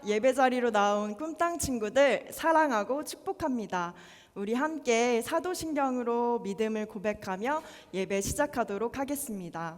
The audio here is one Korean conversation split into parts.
예배 자리로 나온 꿈땅 친구들 사랑하고 축복합니다. 우리 함께 사도신경으로 믿음을 고백하며 예배 시작하도록 하겠습니다.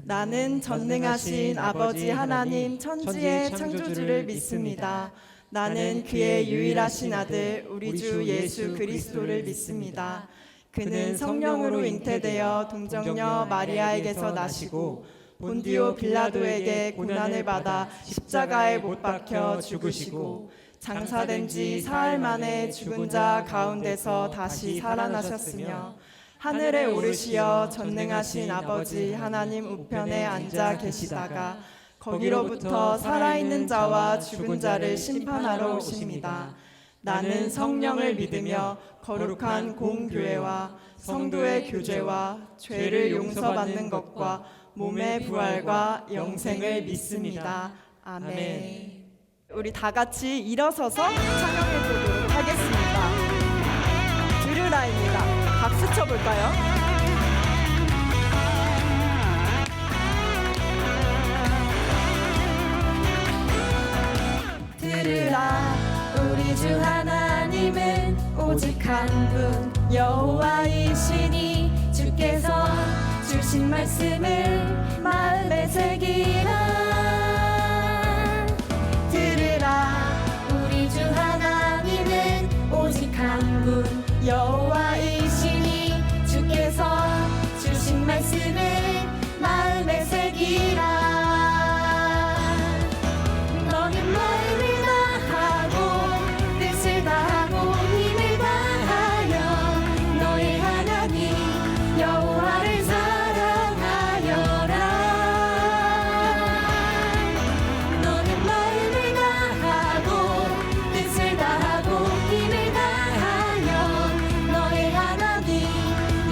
나는 전능하신 아버지 하나님 천지의 창조주를 믿습니다. 나는 그의 유일하신 아들 우리 주 예수 그리스도를 믿습니다. 그는 성령으로 잉태되어 동정녀 마리아에게서 나시고 본디오 빌라도에게 고난을 받아 십자가에 못 박혀 죽으시고 장사된 지 사흘 만에 죽은 자 가운데서 다시 살아나셨으며 하늘에 오르시어 전능하신 아버지 하나님 우편에 앉아 계시다가 거기로부터 살아있는 자와 죽은 자를 심판하러 오십니다. 나는 성령을 믿으며 거룩한 공교회와 성도의 교제와 죄를 용서받는 것과 몸의 부활과 영생을 믿습니다. 아멘. 우리 다 같이 일어서서 찬양해 보도록 하겠습니다. 들으라입니다. 박수 쳐볼까요? 들으라 우리 주 하나님은 오직 한 분 여호와이시니 주께서 주신 말씀을 마음에 새기라. 들으라 우리 주 하나님은 오직 한 분 여호와이시니 주께서 주신 말씀을 마음에 새기라. 너는 마음을 다하고 뜻을 다하고 힘을 다하여 너의 하나님 여호와를 사랑하여라. 너는 마음을 다하고 뜻을 다하고 힘을 다하여 너의 하나님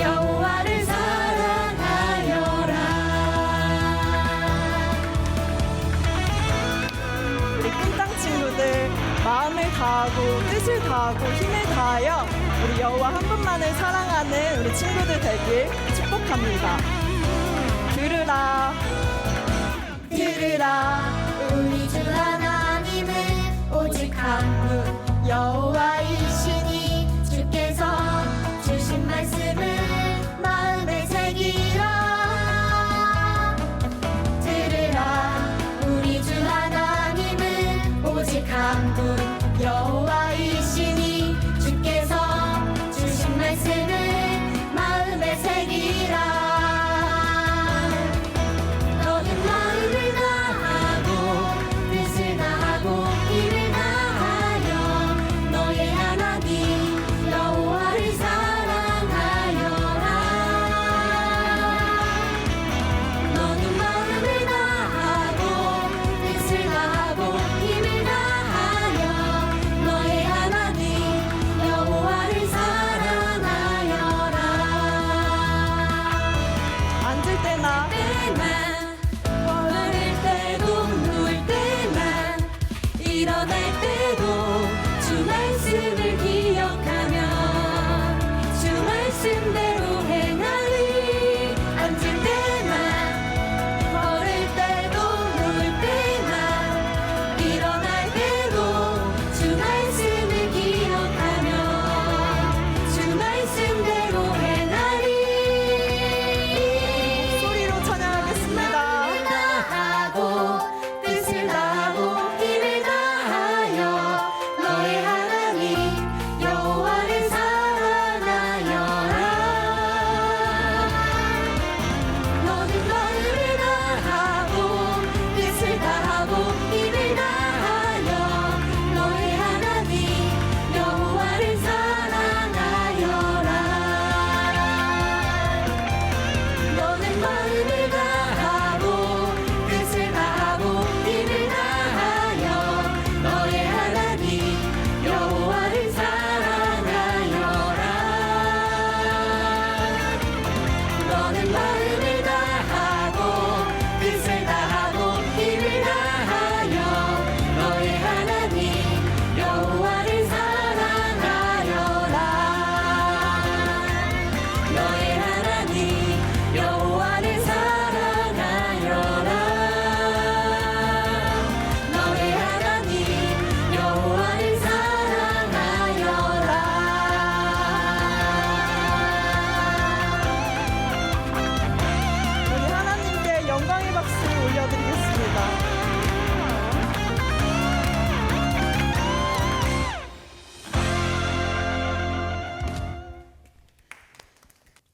여호와를 사랑하여라. 우리 꿈땅 친구들 마음을 다하고 뜻을 다하고 힘을 다하여 우리 여호와 한 분만을 사랑하는 우리 친구들 되길 축복합니다. 들으라 들으라 우리 주 하나님은 오직 한 분 여호와이시니 주께서 주신 말씀을 마음에 새기라. 들으라 우리 주 하나님은 오직 한 분 여호와이시니 주께서 주신 말씀을 마음에 새기라. 너는 마음을 다하고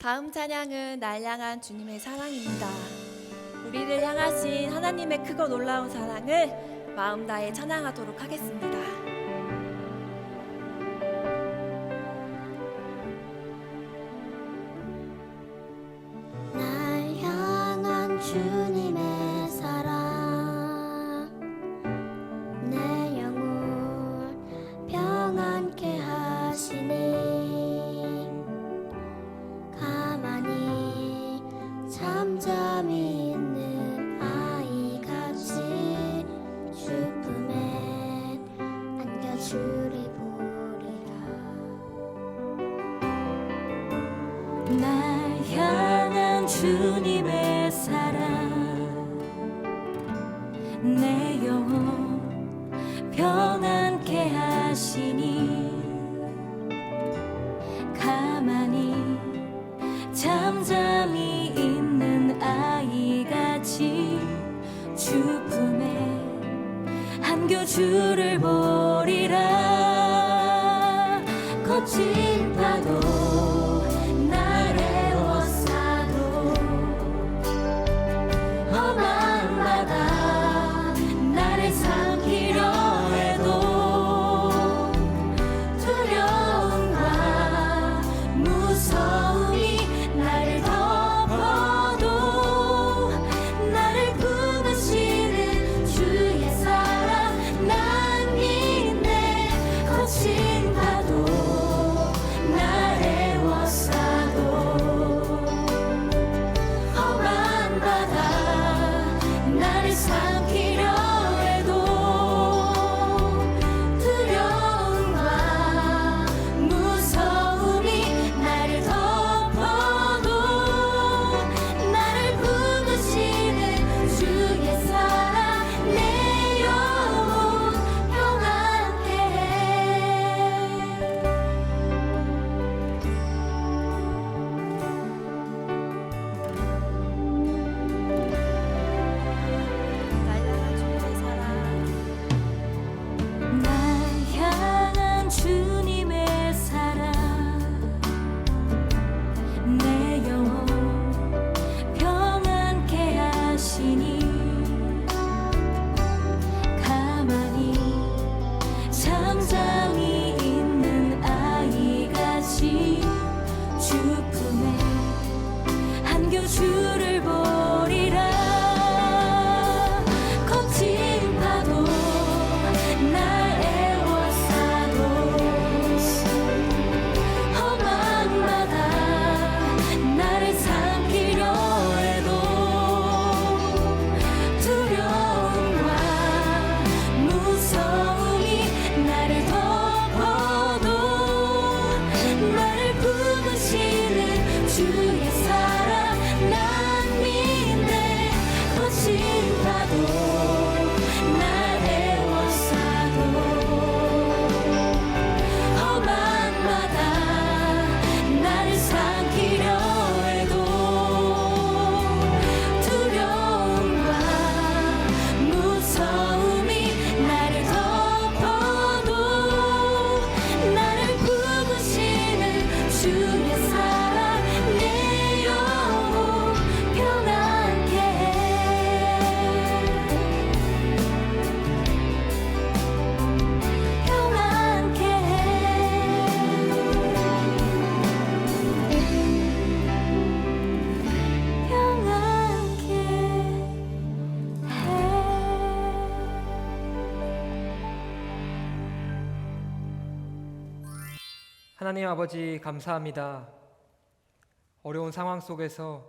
다음 찬양은 날 향한 주님의 사랑입니다. 우리를 향하신 하나님의 크고 놀라운 사랑을 마음 다해 찬양하도록 하겠습니다. 날 향한 주님의 사랑 내 영혼 평안케 하시니 가만히 잠잠히 있는 아이같이 주 품에 안겨주리 보리라. 날 향한 주님의 사랑 내 영혼 평안케 하시니 가만히 잠잠히 있는 아이같이 주 품에 안겨주를 보리라. 거친 파도 날 에워싸도 험한 바다 나를 삼키려 해도 두려움과 무서움이 나를 덮어도 나를 품으시는 주의 사랑 난 믿네. 거친 파도 날 에워싸도 험한 바다 나를 삼키려 해도 두려움과 무서움이 나를 덮어도 나를 품으시는 주의 사랑 내 영혼 평안케 해. 날 향한 주님의 사랑 날 향한 주님의 사랑 내 영혼 평안케 하시니 가만히 잠잠히 있는 아이같이 주 품에 안겨주를 보리라. 거친 파도 날 에워싸도 험한 바다 나를 삼키려 해도 두려움과 무서움이 나를 덮어도 나를 품으시는 주의 사랑 난 믿네. 거친 파도 날 에워싸도 험한 바다 나를 삼키려 해도 두려움과 무서움이 나를 덮어도 나를 품으시는 주의 사랑 내 영혼 평안케 해. 평안케 해. 평안케 해. 하나님 아버지 감사합니다. 어려운 상황 속에서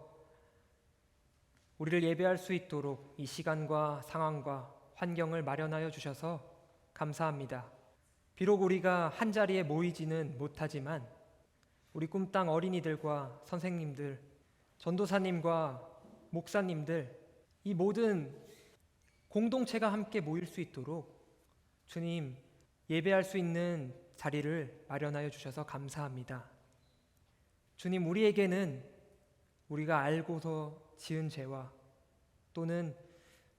우리를 예배할 수 있도록 이 시간과 상황과 환경을 마련하여 주셔서 감사합니다. 비록 우리가 한자리에 모이지는 못하지만 우리 꿈땅 어린이들과 선생님들, 전도사님과 목사님들 이 모든 공동체가 함께 모일 수 있도록 주님 예배할 수 있는 자리를 마련하여 주셔서 감사합니다. 주님, 우리에게는 우리가 알고서 지은 죄와 또는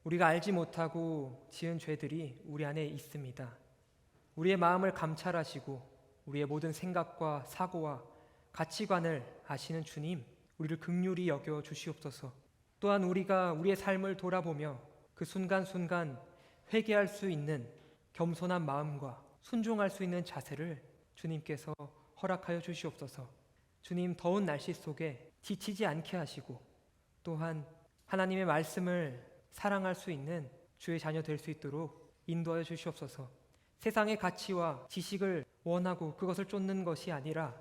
우리가 알지 못하고 지은 죄들이 우리 안에 있습니다. 우리의 마음을 감찰하시고 우리의 모든 생각과 사고와 가치관을 아시는 주님, 우리를 긍휼히 여겨 주시옵소서. 또한 우리가 우리의 삶을 돌아보며 그 순간순간 회개할 수 있는 겸손한 마음과 순종할 수 있는 자세를 주님께서 허락하여 주시옵소서. 주님, 더운 날씨 속에 지치지 않게 하시고 또한 하나님의 말씀을 사랑할 수 있는 주의 자녀 될 수 있도록 인도하여 주시옵소서. 세상의 가치와 지식을 원하고 그것을 쫓는 것이 아니라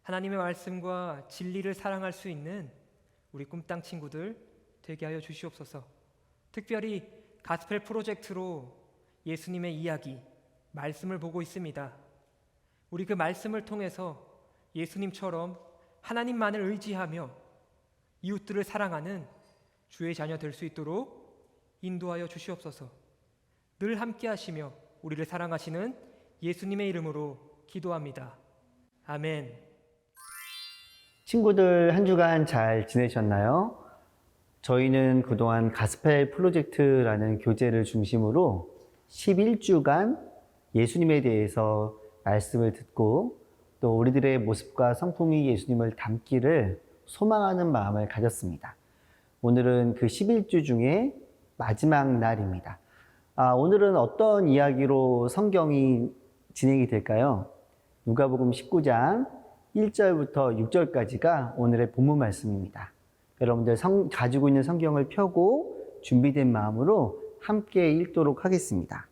하나님의 말씀과 진리를 사랑할 수 있는 우리 꿈땅 친구들 되게 하여 주시옵소서. 특별히 가스펠 프로젝트로 예수님의 이야기, 말씀을 보고 있습니다. 우리 그 말씀을 통해서 예수님처럼 하나님만을 의지하며 이웃들을 사랑하는 주의 자녀 될 수 있도록 인도하여 주시옵소서. 늘 함께 하시며 우리를 사랑하시는 예수님의 이름으로 기도합니다. 아멘. 친구들 한 주간 잘 지내셨나요? 저희는 그동안 가스펠 프로젝트라는 교재를 중심으로 11주간 예수님에 대해서 말씀을 듣고 또 우리들의 모습과 성품이 예수님을 닮기를 소망하는 마음을 가졌습니다. 오늘은 그 11주 중에 마지막 날입니다. 오늘은 어떤 이야기로 성경이 진행이 될까요? 누가복음 19장 1절부터 6절까지가 오늘의 본문 말씀입니다. 여러분들 가지고 있는 성경을 펴고 준비된 마음으로 함께 읽도록 하겠습니다.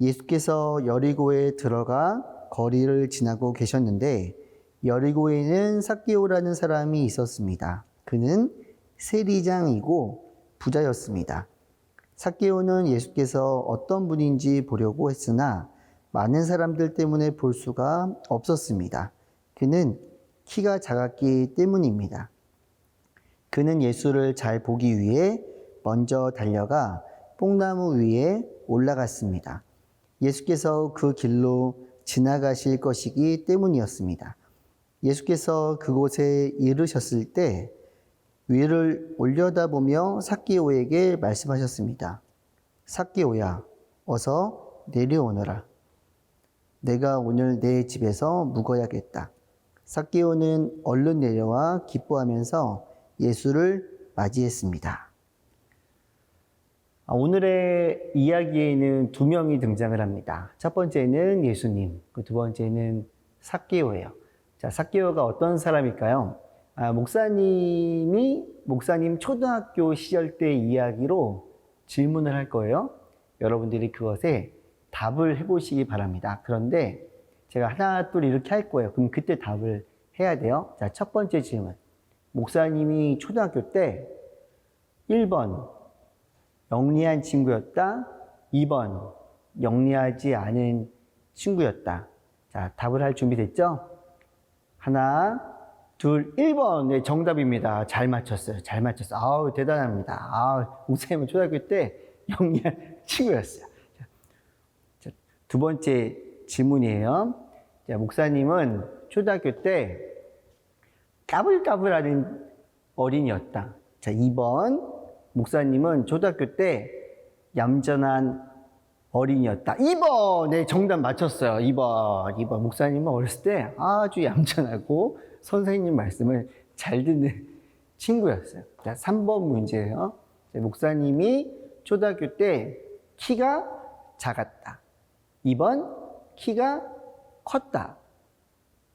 예수께서 여리고에 들어가 거리를 지나고 계셨는데 여리고에는 삭개오라는 사람이 있었습니다. 그는 세리장이고 부자였습니다. 삭개오는 예수께서 어떤 분인지 보려고 했으나 많은 사람들 때문에 볼 수가 없었습니다. 그는 키가 작았기 때문입니다. 그는 예수를 잘 보기 위해 먼저 달려가 뽕나무 위에 올라갔습니다. 예수께서 그 길로 지나가실 것이기 때문이었습니다. 예수께서 그곳에 이르셨을 때 위를 올려다보며 삭개오에게 말씀하셨습니다. 삭개오야, 어서 내려오너라. 내가 오늘 내 집에서 묵어야겠다. 삭개오는 얼른 내려와 기뻐하면서 예수를 맞이했습니다. 오늘의 이야기에는 두 명이 등장을 합니다. 첫 번째는 예수님, 두 번째는 삭개오예요. 자, 삭개오가 어떤 사람일까요? 목사님 초등학교 시절 때 이야기로 질문을 할 거예요. 여러분들이 그것에 답을 해보시기 바랍니다. 그런데 제가 하나 둘 이렇게 할 거예요. 그럼 그때 답을 해야 돼요. 자, 첫 번째 질문. 목사님이 초등학교 때 1번 영리한 친구였다. 2번 영리하지 않은 친구였다. 자, 답을 할 준비 됐죠? 하나, 둘, 1번. 네, 정답입니다. 잘 맞췄어요. 잘 맞췄어요. 아우, 대단합니다. 목사님은 초등학교 때 영리한 친구였어요. 자, 두 번째 질문이에요. 자, 목사님은 초등학교 때 까불까불하는 어린이였다. 자, 2번. 목사님은 초등학교 때 얌전한 어린이였다. 2번! 네, 정답 맞췄어요. 2번. 목사님은 어렸을 때 아주 얌전하고 선생님 말씀을 잘 듣는 친구였어요. 자, 3번 문제예요. 자, 목사님이 초등학교 때 키가 작았다. 2번, 키가 컸다.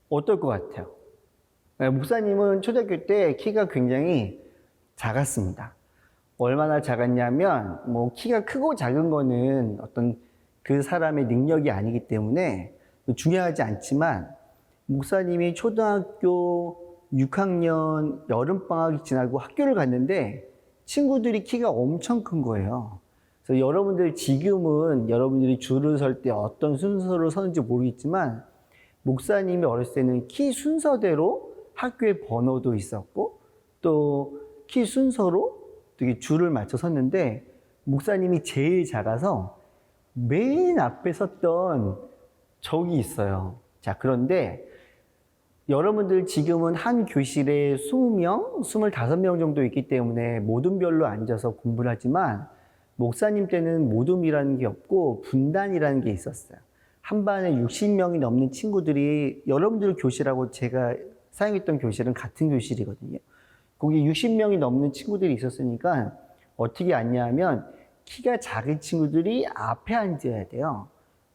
어떨 것 같아요? 목사님은 초등학교 때 키가 굉장히 작았습니다. 얼마나 작았냐면, 키가 크고 작은 거는 어떤 그 사람의 능력이 아니기 때문에 중요하지 않지만, 목사님이 초등학교 6학년 여름방학이 지나고 학교를 갔는데, 친구들이 키가 엄청 큰 거예요. 그래서 여러분들 지금은 여러분들이 줄을 설 때 어떤 순서로 서는지 모르겠지만, 목사님이 어렸을 때는 키 순서대로 학교에 번호도 있었고, 또 키 순서로 되게 줄을 맞춰 섰는데, 목사님이 제일 작아서 맨 앞에 섰던 적이 있어요. 자, 그런데 여러분들 지금은 한 교실에 20명, 25명 정도 있기 때문에 모둠별로 앉아서 공부를 하지만, 목사님 때는 모둠이라는 게 없고 분단이라는 게 있었어요. 한 반에 60명이 넘는 친구들이 여러분들 교실하고 제가 사용했던 교실은 같은 교실이거든요. 거기 60명이 넘는 친구들이 있었으니까 어떻게 앉냐면 키가 작은 친구들이 앞에 앉아야 돼요.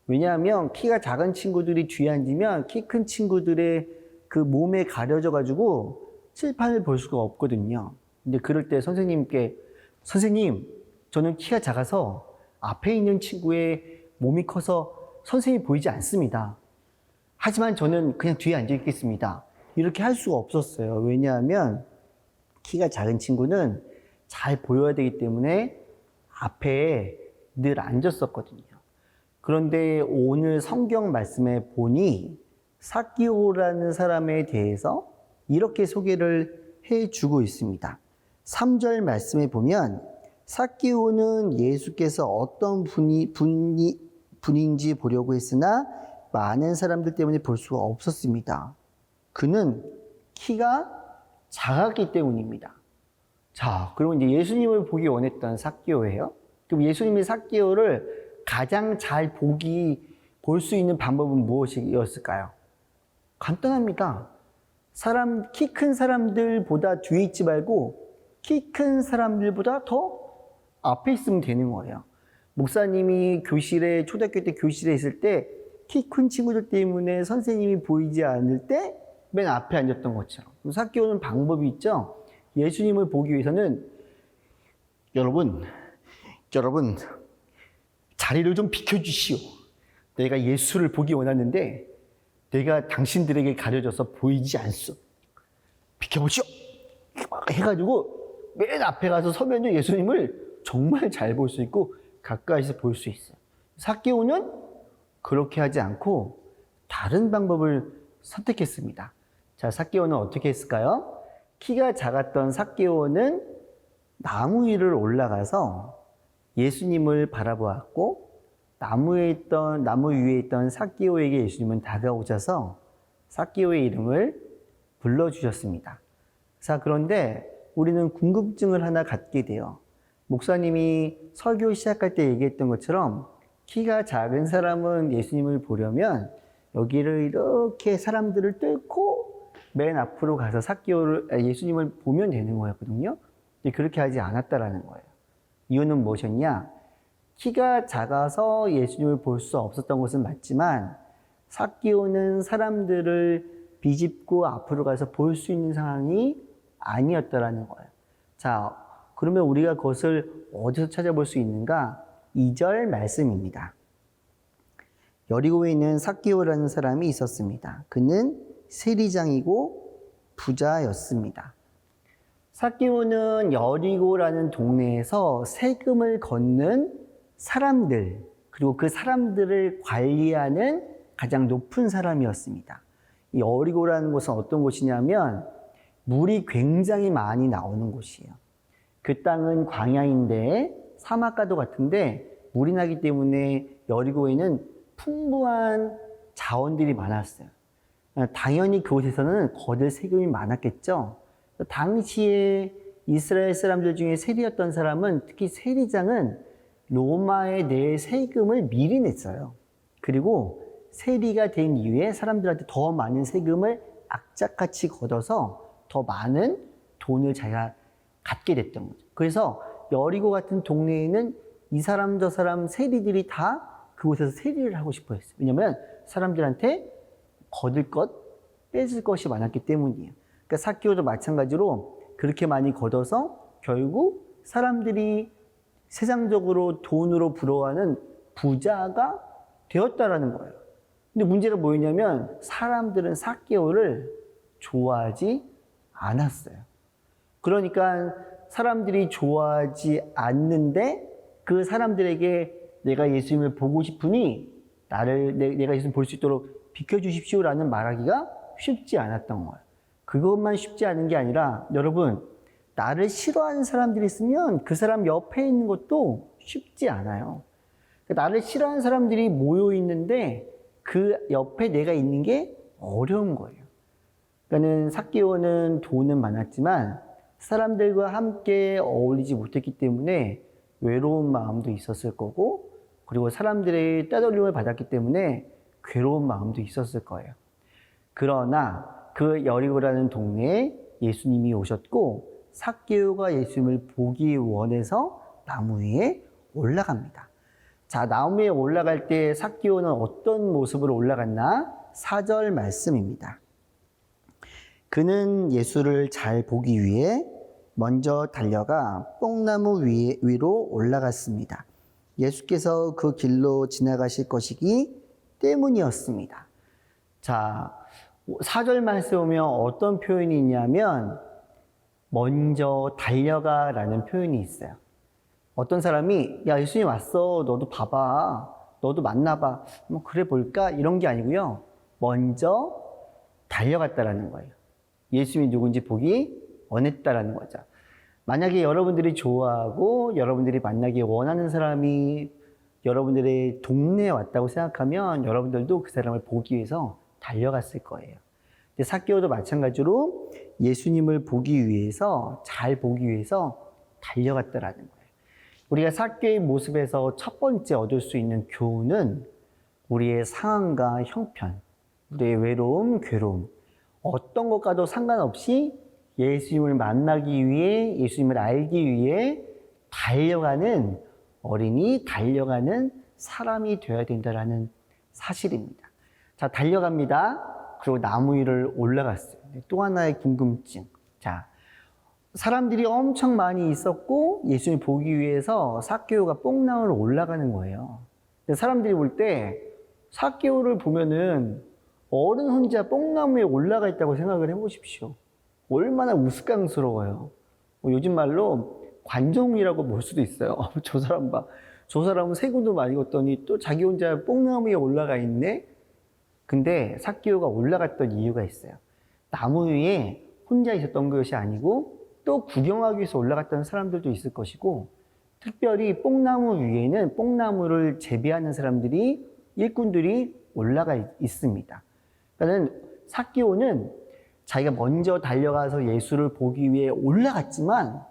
왜냐하면 키가 작은 친구들이 뒤에 앉으면 키 큰 친구들의 그 몸에 가려져 가지고 칠판을 볼 수가 없거든요. 근데 그럴 때 선생님께 선생님, 저는 키가 작아서 앞에 있는 친구의 몸이 커서 선생님이 보이지 않습니다. 하지만 저는 그냥 뒤에 앉아 있겠습니다. 이렇게 할 수가 없었어요. 왜냐하면 키가 작은 친구는 잘 보여야 되기 때문에 앞에 늘 앉았었거든요. 그런데 오늘 성경 말씀에 보니 삭기오라는 사람에 대해서 이렇게 소개를 해주고 있습니다. 3절 말씀에 보면 삭기오는 예수께서 어떤 분인지 보려고 했으나 많은 사람들 때문에 볼 수가 없었습니다. 그는 키가 작았기 때문입니다. 자, 그리고 이제 예수님을 보기 원했던 삭기오예요. 그럼 예수님이 삭기오를 가장 잘 볼 수 있는 방법은 무엇이었을까요? 간단합니다. 키 큰 사람들보다 뒤에 있지 말고 키 큰 사람들보다 더 앞에 있으면 되는 거예요. 목사님이 초등학교 때 교실에 있을 때 키 큰 친구들 때문에 선생님이 보이지 않을 때 맨 앞에 앉았던 것처럼. 삭기오는 방법이 있죠. 예수님을 보기 위해서는 여러분 자리를 좀 비켜주시오. 내가 예수를 보기 원하는데 내가 당신들에게 가려져서 보이지 않소. 비켜보시오. 해가지고 맨 앞에 가서 서면요 예수님을 정말 잘 볼 수 있고 가까이서 볼 수 있어요. 삭기오는 그렇게 하지 않고 다른 방법을 선택했습니다. 자, 삭기오는 어떻게 했을까요? 키가 작았던 삭기오는 나무 위를 올라가서 예수님을 바라보았고 나무 위에 있던 삭기오에게 예수님은 다가오셔서 삭기오의 이름을 불러주셨습니다. 자, 그런데 우리는 궁금증을 하나 갖게 돼요. 목사님이 설교 시작할 때 얘기했던 것처럼 키가 작은 사람은 예수님을 보려면 여기를 이렇게 사람들을 뚫고 맨 앞으로 가서 예수님을 보면 되는 거였거든요. 근데 그렇게 하지 않았다라는 거예요. 이유는 무엇이었냐? 키가 작아서 예수님을 볼 수 없었던 것은 맞지만 삭기오는 사람들을 비집고 앞으로 가서 볼 수 있는 상황이 아니었다라는 거예요. 자, 그러면 우리가 그것을 어디서 찾아볼 수 있는가? 2절 말씀입니다. 여리고에 있는 삭기오라는 사람이 있었습니다. 그는 세리장이고 부자였습니다. 삭기오는 여리고라는 동네에서 세금을 걷는 사람들, 그리고 그 사람들을 관리하는 가장 높은 사람이었습니다. 이 여리고라는 곳은 어떤 곳이냐면 물이 굉장히 많이 나오는 곳이에요. 그 땅은 광야인데 사막과도 같은데 물이 나기 때문에 여리고에는 풍부한 자원들이 많았어요. 당연히 그곳에서는 거둘 세금이 많았겠죠. 당시에 이스라엘 사람들 중에 세리였던 사람은 특히 세리장은 로마에 낼 세금을 미리 냈어요. 그리고 세리가 된 이후에 사람들한테 더 많은 세금을 악착같이 걷어서 더 많은 돈을 자기가 갖게 됐던 거죠. 그래서 여리고 같은 동네에는 이 사람 저 사람 세리들이 다 그곳에서 세리를 하고 싶어 했어요. 왜냐하면 사람들한테 거둘 것, 뺏을 것이 많았기 때문이에요. 그러니까 삭기오도 마찬가지로 그렇게 많이 걷어서 결국 사람들이 세상적으로 돈으로 부러워하는 부자가 되었다라는 거예요. 근데 문제가 뭐였냐면 사람들은 삭기오를 좋아하지 않았어요. 그러니까 사람들이 좋아하지 않는데 그 사람들에게 내가 예수님을 보고 싶으니 내가 예수님 볼 수 있도록 비켜주십시오라는 말하기가 쉽지 않았던 거예요. 그것만 쉽지 않은 게 아니라 여러분, 나를 싫어하는 사람들이 있으면 그 사람 옆에 있는 것도 쉽지 않아요. 나를 싫어하는 사람들이 모여 있는데 그 옆에 내가 있는 게 어려운 거예요. 그러니까는 삭기오는 돈은 많았지만 사람들과 함께 어울리지 못했기 때문에 외로운 마음도 있었을 거고, 그리고 사람들의 따돌림을 받았기 때문에 괴로운 마음도 있었을 거예요. 그러나 그 여리고라는 동네에 예수님이 오셨고 삭개오가 예수님을 보기 원해서 나무 위에 올라갑니다. 자, 나무 위에 올라갈 때 삭개오는 어떤 모습으로 올라갔나? 4절 말씀입니다. 그는 예수를 잘 보기 위해 먼저 달려가 뽕나무 위로 올라갔습니다. 예수께서 그 길로 지나가실 것이기 때문이었습니다. 자, 4절 말씀에 보면 어떤 표현이 있냐면 먼저 달려가라는 표현이 있어요. 어떤 사람이 야, 예수님 왔어. 너도 봐봐. 너도 만나봐. 뭐 그래 볼까? 이런 게 아니고요. 먼저 달려갔다라는 거예요. 예수님이 누군지 보기 원했다라는 거죠. 만약에 여러분들이 좋아하고 여러분들이 만나기 원하는 사람이 여러분들의 동네에 왔다고 생각하면 여러분들도 그 사람을 보기 위해서 달려갔을 거예요. 근데 삭개오도 마찬가지로 예수님을 보기 위해서, 잘 보기 위해서 달려갔다라는 거예요. 우리가 삭개오의 모습에서 첫 번째 얻을 수 있는 교훈은 우리의 상황과 형편, 우리의 외로움, 괴로움, 어떤 것과도 상관없이 예수님을 만나기 위해, 예수님을 알기 위해 달려가는 어린이, 달려가는 사람이 되어야 된다는 사실입니다. 자, 달려갑니다. 그리고 나무 위를 올라갔어요. 또 하나의 궁금증. 자, 사람들이 엄청 많이 있었고 예수님 보기 위해서 삭개오가 뽕나무로 올라가는 거예요. 사람들이 볼 때 삭개오를 보면은 어른 혼자 뽕나무에 올라가 있다고 생각을 해보십시오. 얼마나 우스꽝스러워요. 요즘 말로 관종이라고 볼 수도 있어요. 저 사람 봐. 저 사람은 세금도 많이 걷더니 또 자기 혼자 뽕나무 위에 올라가 있네? 근데 삭개오가 올라갔던 이유가 있어요. 나무 위에 혼자 있었던 것이 아니고 또 구경하기 위해서 올라갔던 사람들도 있을 것이고 특별히 뽕나무 위에는 뽕나무를 재배하는 사람들이, 일꾼들이 올라가 있습니다. 그러니까 삭개오는 자기가 먼저 달려가서 예수를 보기 위해 올라갔지만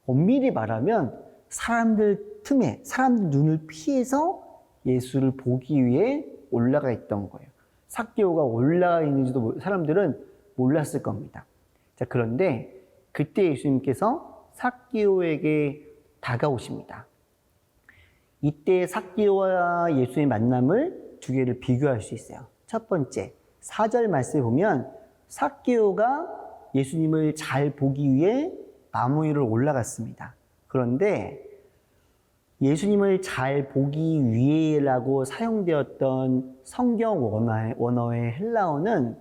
엄밀히 말하면 사람들 틈에, 사람들 눈을 피해서 예수를 보기 위해 올라가 있던 거예요. 삭개오가 올라가 있는지도 사람들은 몰랐을 겁니다. 자, 그런데 그때 예수님께서 삭개오에게 다가오십니다. 이때 삭개오와 예수의 만남을 두 개를 비교할 수 있어요. 첫 번째, 4절 말씀에 보면 삭개오가 예수님을 잘 보기 위해 나무 위를 올라갔습니다. 그런데 예수님을 잘 보기 위해라고 사용되었던 성경 원어의 헬라어는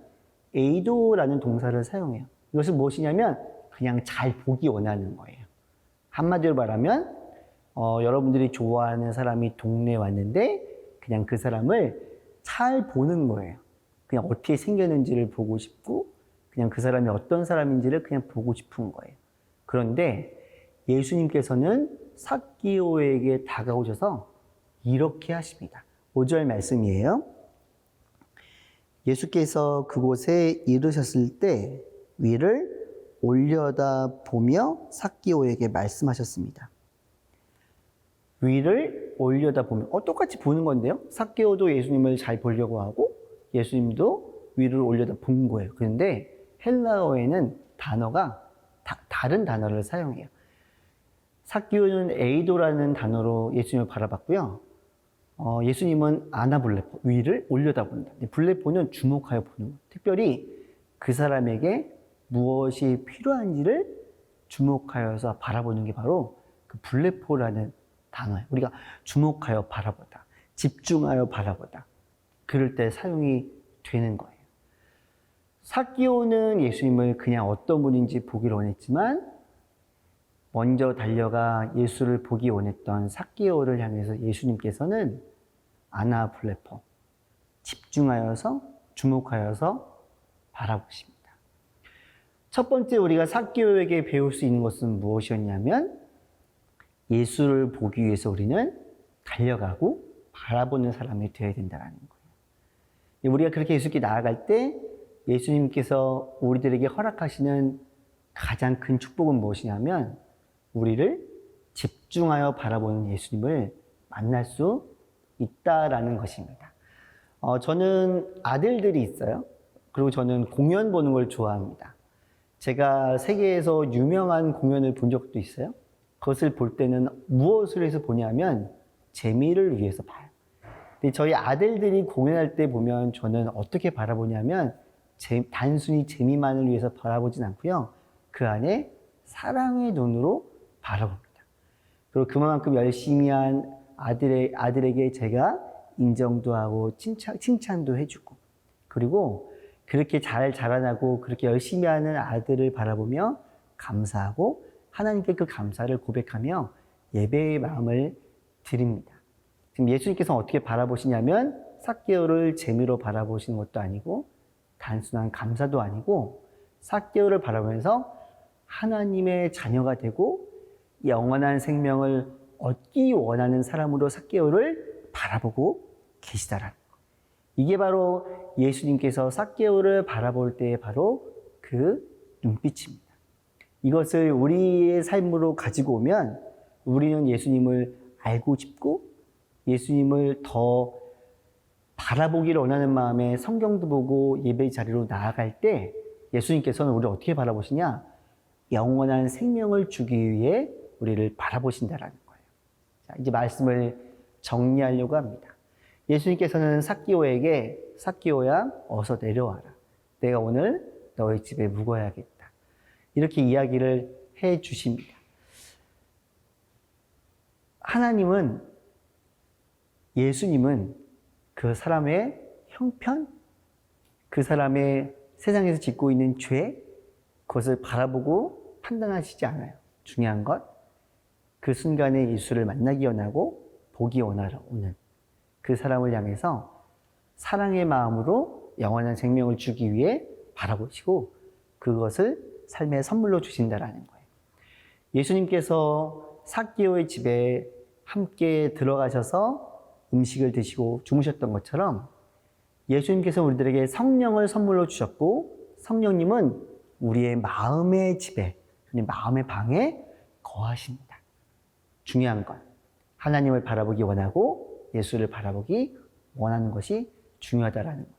에이도라는 동사를 사용해요. 이것은 무엇이냐면 그냥 잘 보기 원하는 거예요. 한마디로 말하면 여러분들이 좋아하는 사람이 동네에 왔는데 그냥 그 사람을 잘 보는 거예요. 그냥 어떻게 생겼는지를 보고 싶고 그냥 그 사람이 어떤 사람인지를 그냥 보고 싶은 거예요. 그런데 예수님께서는 삭개오에게 다가오셔서 이렇게 하십니다. 5절 말씀이에요. 예수께서 그곳에 이르셨을 때 위를 올려다 보며 삭개오에게 말씀하셨습니다. 위를 올려다 보며 똑같이 보는 건데요. 삭개오도 예수님을 잘 보려고 하고 예수님도 위를 올려다 본 거예요. 그런데 헬라어에는 단어가 다른 단어를 사용해요. 삭개오는 에이도라는 단어로 예수님을 바라봤고요. 예수님은 아나블레포, 위를 올려다본다. 블레포는 주목하여 보는 것. 특별히 그 사람에게 무엇이 필요한지를 주목하여서 바라보는 게 바로 그 블레포라는 단어예요. 우리가 주목하여 바라보다, 집중하여 바라보다. 그럴 때 사용이 되는 거예요. 삭개오는 예수님을 그냥 어떤 분인지 보기를 원했지만 먼저 달려가 예수를 보기 원했던 삭개오를 향해서 예수님께서는 아나블레포, 집중하여서 주목하여서 바라보십니다. 첫 번째 우리가 삭개오에게 배울 수 있는 것은 무엇이었냐면 예수를 보기 위해서 우리는 달려가고 바라보는 사람이 되어야 된다는 거예요. 우리가 그렇게 예수께 나아갈 때 예수님께서 우리들에게 허락하시는 가장 큰 축복은 무엇이냐면 우리를 집중하여 바라보는 예수님을 만날 수 있다라는 것입니다. 저는 아들들이 있어요. 그리고 저는 공연 보는 걸 좋아합니다. 제가 세계에서 유명한 공연을 본 적도 있어요. 그것을 볼 때는 무엇을 해서 보냐면 재미를 위해서 봐요. 근데 저희 아들들이 공연할 때 보면 저는 어떻게 바라보냐면 단순히 재미만을 위해서 바라보진 않고요. 그 안에 사랑의 눈으로 바라봅니다. 그리고 그만큼 열심히 한 아들에게 제가 인정도 하고 칭찬도 해주고, 그리고 그렇게 잘 자라나고 그렇게 열심히 하는 아들을 바라보며 감사하고 하나님께 그 감사를 고백하며 예배의 마음을 드립니다. 지금 예수님께서 어떻게 바라보시냐면 삭개오를 재미로 바라보시는 것도 아니고 단순한 감사도 아니고 삭개오를 바라보면서 하나님의 자녀가 되고 영원한 생명을 얻기 원하는 사람으로 삭개오를 바라보고 계시다라는 것. 이게 바로 예수님께서 삭개오를 바라볼 때의 바로 그 눈빛입니다. 이것을 우리의 삶으로 가지고 오면 우리는 예수님을 알고 싶고 예수님을 더 바라보기를 원하는 마음에 성경도 보고 예배 자리로 나아갈 때 예수님께서는 우리를 어떻게 바라보시냐? 영원한 생명을 주기 위해 우리를 바라보신다라는 거예요. 자, 이제 말씀을 정리하려고 합니다. 예수님께서는 삭개오에게 삭개오야 어서 내려와라. 내가 오늘 너희 집에 묵어야겠다. 이렇게 이야기를 해 주십니다. 예수님은 그 사람의 형편, 그 사람의 세상에서 짓고 있는 죄, 그것을 바라보고 판단하시지 않아요. 중요한 것, 그 순간에 예수를 만나기 원하고 보기 원하러 오는 그 사람을 향해서 사랑의 마음으로 영원한 생명을 주기 위해 바라보시고 그것을 삶의 선물로 주신다라는 거예요. 예수님께서 삭개오의 집에 함께 들어가셔서 음식을 드시고 주무셨던 것처럼 예수님께서 우리들에게 성령을 선물로 주셨고 성령님은 우리의 마음의 집에, 마음의 방에 거하십니다. 중요한 건 하나님을 바라보기 원하고 예수를 바라보기 원하는 것이 중요하다라는 거예요.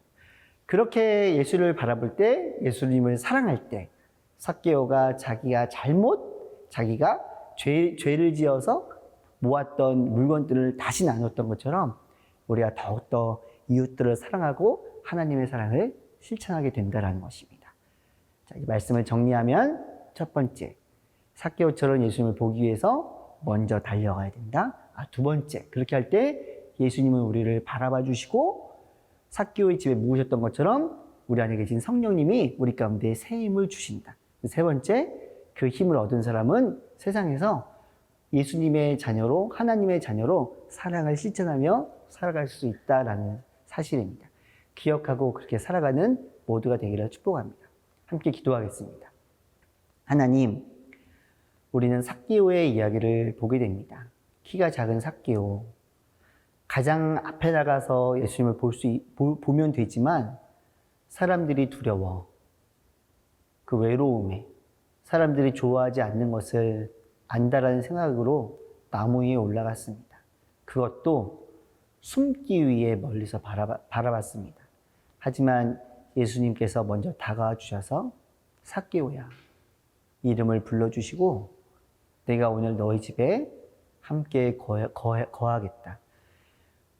그렇게 예수를 바라볼 때, 예수님을 사랑할 때 삭개오가 자기가 죄를 지어서 모았던 물건들을 다시 나눴던 것처럼 우리가 더욱더 이웃들을 사랑하고 하나님의 사랑을 실천하게 된다는 것입니다. 자, 이 말씀을 정리하면 첫 번째, 삭개오처럼 예수님을 보기 위해서 먼저 달려가야 된다. 두 번째, 그렇게 할 때 예수님은 우리를 바라봐 주시고 삭개오의 집에 묵으셨던 것처럼 우리 안에 계신 성령님이 우리 가운데 새 힘을 주신다. 세 번째, 그 힘을 얻은 사람은 세상에서 예수님의 자녀로, 하나님의 자녀로 사랑을 실천하며 살아갈 수 있다라는 사실입니다. 기억하고 그렇게 살아가는 모두가 되기를 축복합니다. 함께 기도하겠습니다. 하나님, 우리는 삭개오의 이야기를 보게 됩니다. 키가 작은 삭개오. 가장 앞에 나가서 예수님을 보면 되지만 사람들이 두려워. 그 외로움에 사람들이 좋아하지 않는 것을 안다라는 생각으로 나무 위에 올라갔습니다. 그것도 숨기 위해 멀리서 바라봤습니다. 하지만 예수님께서 먼저 다가와 주셔서 삭개오야 이름을 불러주시고 내가 오늘 너희 집에 함께 거하겠다.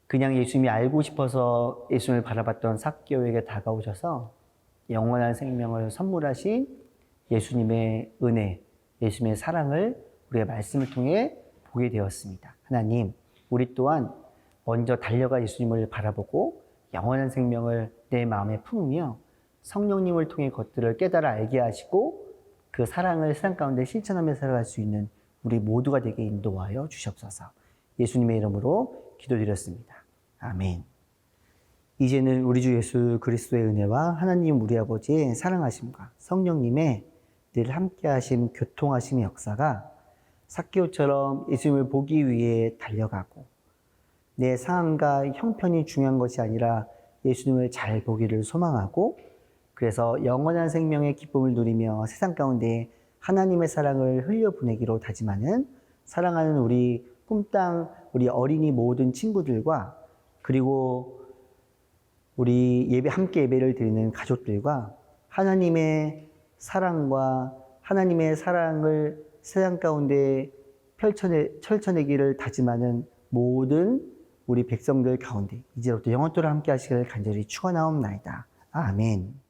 그냥 예수님이 알고 싶어서 예수님을 바라봤던 삭개오에게 다가오셔서 영원한 생명을 선물하신 예수님의 은혜, 예수님의 사랑을 우리의 말씀을 통해 보게 되었습니다. 하나님, 우리 또한 먼저 달려가 예수님을 바라보고 영원한 생명을 내 마음에 품으며 성령님을 통해 것들을 깨달아 알게 하시고 그 사랑을 세상 가운데 실천하며 살아갈 수 있는 우리 모두가 되게 인도하여 주시옵소서. 예수님의 이름으로 기도드렸습니다. 아멘. 이제는 우리 주 예수 그리스도의 은혜와 하나님 우리 아버지의 사랑하심과 성령님의 늘 함께하심, 교통하심의 역사가 삭개오처럼 예수님을 보기 위해 달려가고 내 상황과 형편이 중요한 것이 아니라 예수님을 잘 보기를 소망하고 그래서 영원한 생명의 기쁨을 누리며 세상 가운데 하나님의 사랑을 흘려보내기로 다짐하는 사랑하는 우리 꿈땅, 우리 어린이 모든 친구들과 그리고 우리 함께 예배를 드리는 가족들과 하나님의 사랑과 하나님의 사랑을 세상 가운데 펼쳐내기를 다짐하는 모든 우리 백성들 가운데 이제부터 영원토록 함께 하시기를 간절히 축원하옵나이다. 아멘.